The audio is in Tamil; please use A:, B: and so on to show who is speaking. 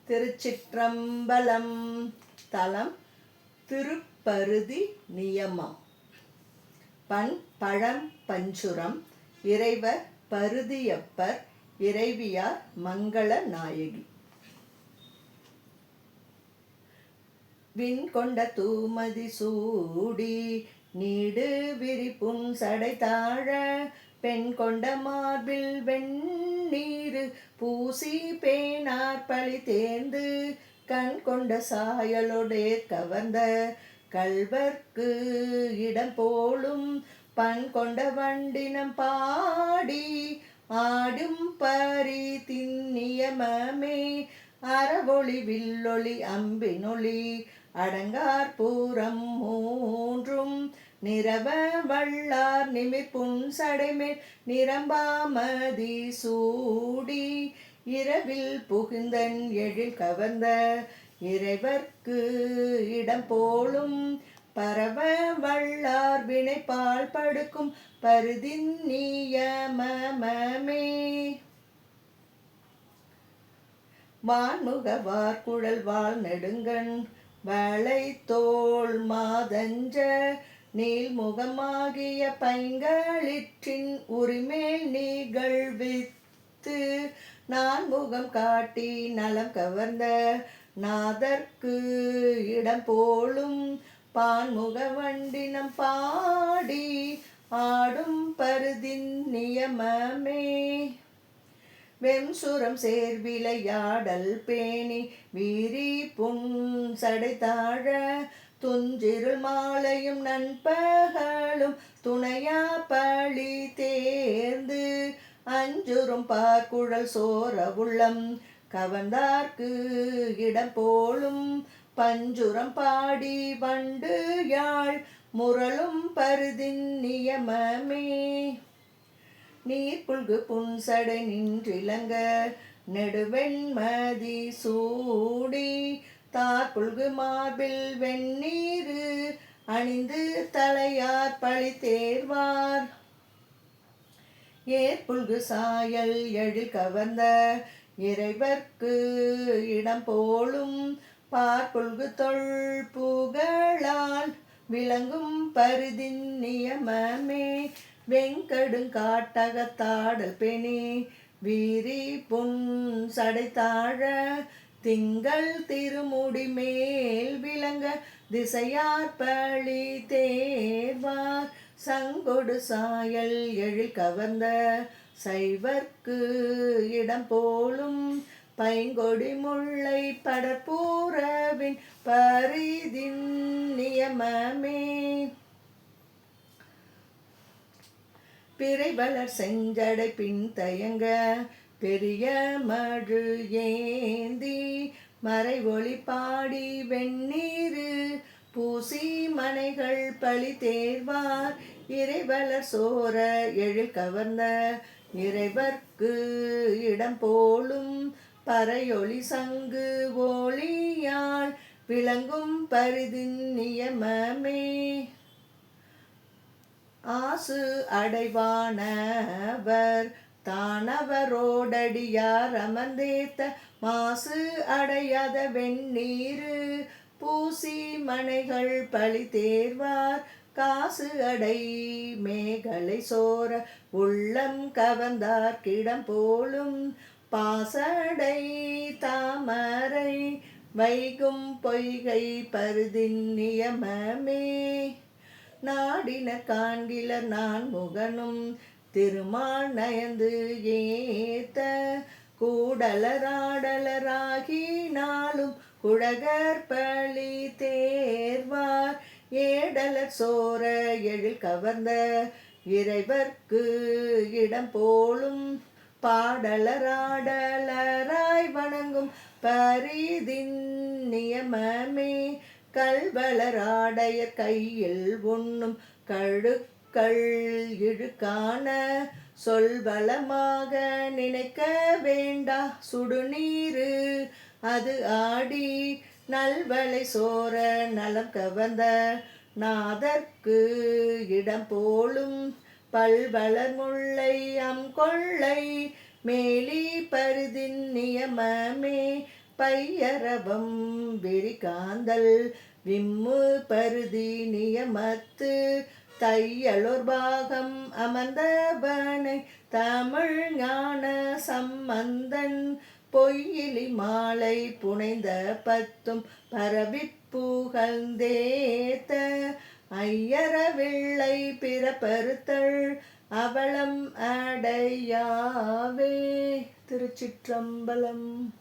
A: திருச்சிற்றம்பலம். தலம் திருப்பருதி நியமம். பண் பழம் பஞ்சுரம். இறைவர் பருதியப்பர். இறைவியார் மங்கள நாயகி. விண்கொண்ட தூமதி சூடி நீடு விரிப்பும் சடை தாழ பெண் கொண்ட மார்பில் வெண்ணீரு பூசி பேனார் பழி தேர்ந்து கண் கொண்ட சாயலோடே கவர்ந்த கல்வர்க்கு இடம் போலும் பண் கொண்ட வண்டினம் பாடி ஆடும் பரி திண்ணியமே அறவொளி வில்லொளி அம்பினொளி அடங்கார் பூரம் மூன்றும் நிரவ வல்லார் நிமிர்புன் சடைமேல் நிரம்பாமதி சூடி இரவில் புகுந்தன் எழில் கவர்ந்த இறைவர்க்கு இடம் போலும் பரவ வல்லார் வினைப்பால் படுக்கும் பருதின் நியமமே வான்முகவார் குழல் வாழ் நெடுங்கண் வளை தோள் மாதஞ்ச நீள்முகமாகிய பைங்களிற்றின் உரிமேல் நிகழ்வித்து நான் முகம் காட்டி நலம் கவர்ந்த நாதர்க்கு இடம் போலும் பான்முக வண்டினம் பாடி ஆடும் பருதின் நியமமே வெம்சுரம் சேர்விளையாடல் பேணி வீரி புன் சடை தாழ துஞ்சிருள் மாலையும் நண்பகலும் துணையா பழி தேர்ந்து அஞ்சுறும் பார்க்குழல் சோர உள்ளம் கவர்ந்தார்க்கு இடம் போலும் பஞ்சுரம் பாடி வண்டு யாழ் முரளும் பருதின் நியமமே நீர் புல்கு புன்சடை நின்றிலங்க நெடுவெண்மதி சூடி தார் புல்கு மார்பில் வெண்ணீரு அணிந்து தலையார் பழி தேர்வார் ஏற்புல்கு சாயல் எழில் கவர்ந்த இறைவர்க்கு இடம் போலும் பார்ப்புல்கு தொல் புகழால் விளங்கும் பருதின் நியமமே வெங்கடுங்காட்டகத்தாடல் பெணி வீரி புன் சடை தாழ திங்கள் திருமுடி மேல் விளங்க திசையார் பழி தேர்வார் சங்கொடு சாயல் எழில் கவர்ந்த சைவர்க்கு இடம் போலும் பைங்கொடி முல்லை படப்பூரவின் பரிதின் நியமமே பிறை வளர் செஞ்சடை பின் தயங்க பெரிய மழு ஏந்தி மறை ஒளி பாடி வெண்ணீரு பூசி மனைகள் பழி தேர்வார் இறைவளர் சோர எழில் கவர்ந்த இறைவர்க்கு இடம் போலும் பறையொளி சங்கு ஒளியால் விளங்கும் பரிதின் நியமமே ஆசு அடைவானவர் தானவரோடடியார் அமர்ந்தேத்த மாசு அடையாத வெண்ணீரு பூசி மனைகள் பழி தேர்வார் காசு அடை மேகலை சோர உள்ளம் கவர்ந்தார் கிடம் போலும் பாசடை தாமரை வைகும் பொய்கை பருதின் நியமமே நாடின காண்கிலர் நான் முகனும் திருமால் நயந்து ஏத்த கூடலராடலராகி நாளும் குழகர் பழி தேர்வார் ஏடலர் சோர எழில் கவர்ந்த இறைவர்க்கு இடம் போலும் பாடலராடலராய் வணங்கும் பரிதின் நியமமே கல்வளராடைய கையில் உண்ணும் கழுக்கள் இழுக்கான சொல்வளமாக நினைக்க வேண்டா சுடுநீரு அது ஆடி நல்வளை சோர நலம் கவர்ந்த நாதர்க்கு இடம் போலும் பல்வளர் முல்லை கொள்ளை மேலி பருதின் நியமமே பையரவம் விரிகாந்தல் விம்மு பருதி நியமத்து தையலோர் பாகம் அமர்ந்தவனை தமிழ் ஞான சம்பந்தன் பொய்யிலி மாலை புனைந்த பத்தும் பரவிப் புகழ்ந்தேத்த ஐயர வெள்ளை பிறப்பறுத்தல் அவலம் அடையாவே. திருச்சிற்றம்பலம்.